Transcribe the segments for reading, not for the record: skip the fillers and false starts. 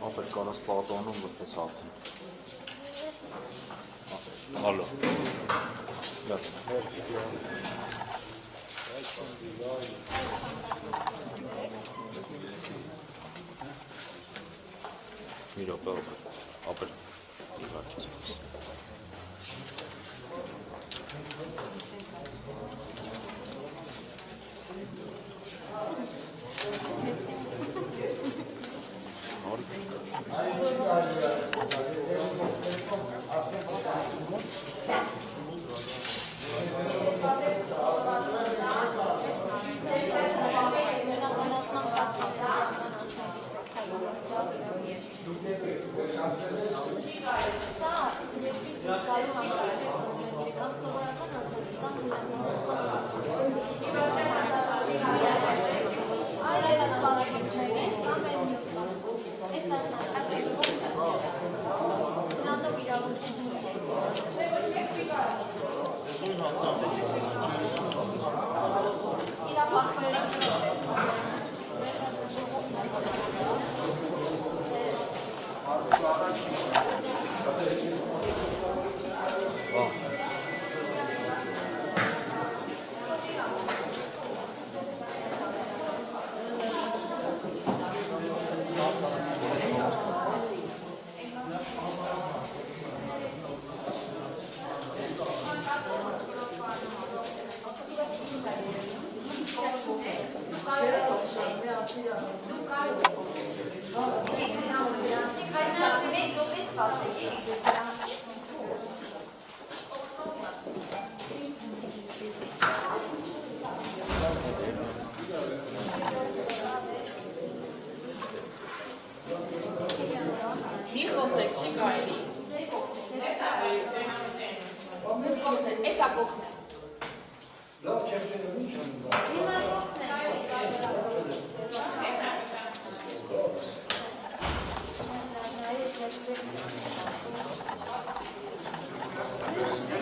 Ապեր կարաս պատանում վրտես ատում։ Ալո։ Մի րոպե ապեր իվարջես։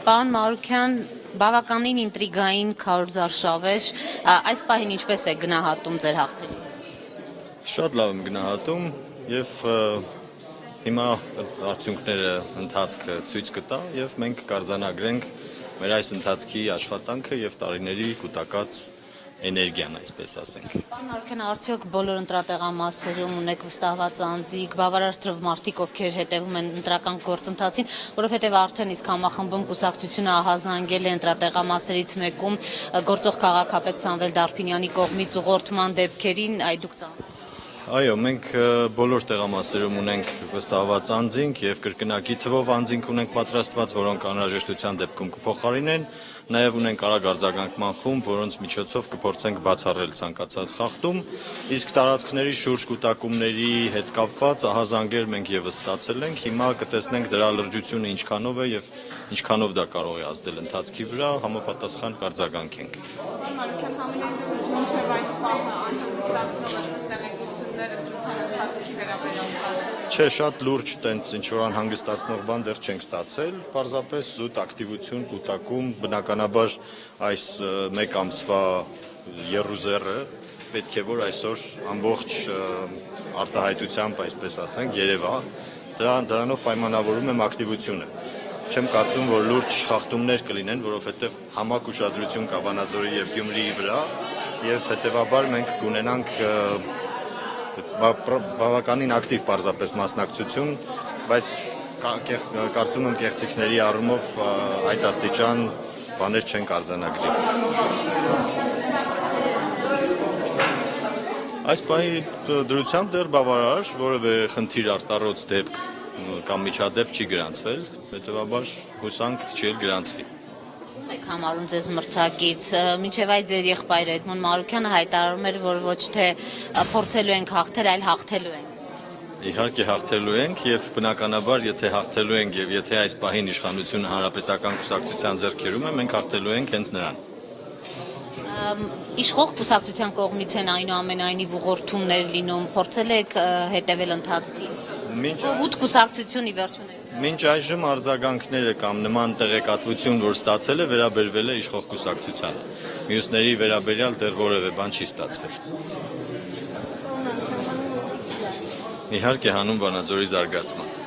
Պարոն Մարուքյան, բավականին ինտրիգային քարոզարշավ էր, այս պահին ինչպես է գնահատում ձեր հաղթելիքը։ Շատ լավ եմ գնահատում եւ հիմա արդյունքները ընթացքը ցույց կտա եւ մենք կարձանագրենք մեր այս ընթացքի աշխատանքը եւ տարիների կուտակած էներգիան, այսպես ասենք։ Պարոն Մարուքյան, արդյոք բոլոր ընտրատեղամասերում ունեք վստահված անձիկ, բավարար թվով մարդիկ, ովքեր հետևում են ընտրական գործընթացին, որովհետև արդեն իսկ համախմբում կուսակցությունը ահազանգել է ընտրատեղամասերից մեկում գործող քաղաքապետ Սամվել Դարփինյանի կողմից ուղղորդման դեպքերին, այ դուք Այո, մենք բոլոր տեղամասերում ունենք վստահված անձինք եւ կրկնակի թվով անձինք ունենք պատրաստված, որոնք անհրաժեշտության դեպքում կփոխարինեն, նաեւ ունենք արագ արձագանքման խումբ, որոնց միջոցով կփորձենք բացառել ցանկացած խախտում, իսկ տարածքների շուրջ կուտակումների հետ կապված ահազանգեր մենք եւս ստացել ենք, հիմա կտեսնենք դրա լրջությունը ինչքանով է եւ ինչքանով դա կարող է ազդել ընթացքի վրա, համապատասխան կարձագանքենք։ Պարոն Մարուքյան, համենայնիվ մինչև այս պահը Չէ, շատ լուրջ տենց ինչ-որ անհանգստացնող բան դեռ չենք ստացել, պարզապես զուտ ակտիվություն, կուտակում, բնականաբար այս մեկ ամսվա եռուզեռը պետք է որ այսօր ամբողջ արտահայտությամբ, այսպես ասենք, երևա, դրանով պայմանավորում եմ ակտիվությունը։ Չեմ կարծում, որ լուրջ խախտումներ կլինեն, որովհետև համակ ուշադրություն կա Վանաձորի եւ Գյումրիի վրա, եւ հետեւաբար մենք կունենանք բավականին ակտիվ պարզապես մասնակցություն, բայց կարծում եմ կեղծիքների առումով այդ աստիճան բաներ չենք արձանագրի։ Այս պահի դրությամբ դեռ բավարար, որևէ խնդիր արտառոց դեպք կամ միջադեպ չի գրանցվել, հետեւաբար հուսանք չի գրանցվի։ Եք համարում ձեզ մրցակից, մինչև այդ ձեր եղբայրը Էդմոն Մարուքյանը հայտարարում էր, որ ոչ թե փորձելու ենք հաղթել, այլ հաղթելու ենք։ Իհարկե հաղթելու ենք եւ բնականաբար, եթե հաղթելու ենք եւ եթե այս պահին իշխանությունը հանրապետական կուսակցության ձեռքերում է, մենք հաղթելու ենք հենց նրան։ Իշխող կուսակցության կողմից են այնուամենայնիվ ուղղորդումներ լինում, փորձել եք հետևել ընթացքին։ Ո՞ւտ կուսակցություն ի վերջո Մինչ այժմ արձագանքները կամ նման տեղեկատվություն, որ ստացել է, վերաբերվել է իշխող կուսակցությանը։ Մյուսների վերաբերյալ դեռ որևէ բան չի ստացվել։ Իհարկե հանուն Վանաձորի զարգացման։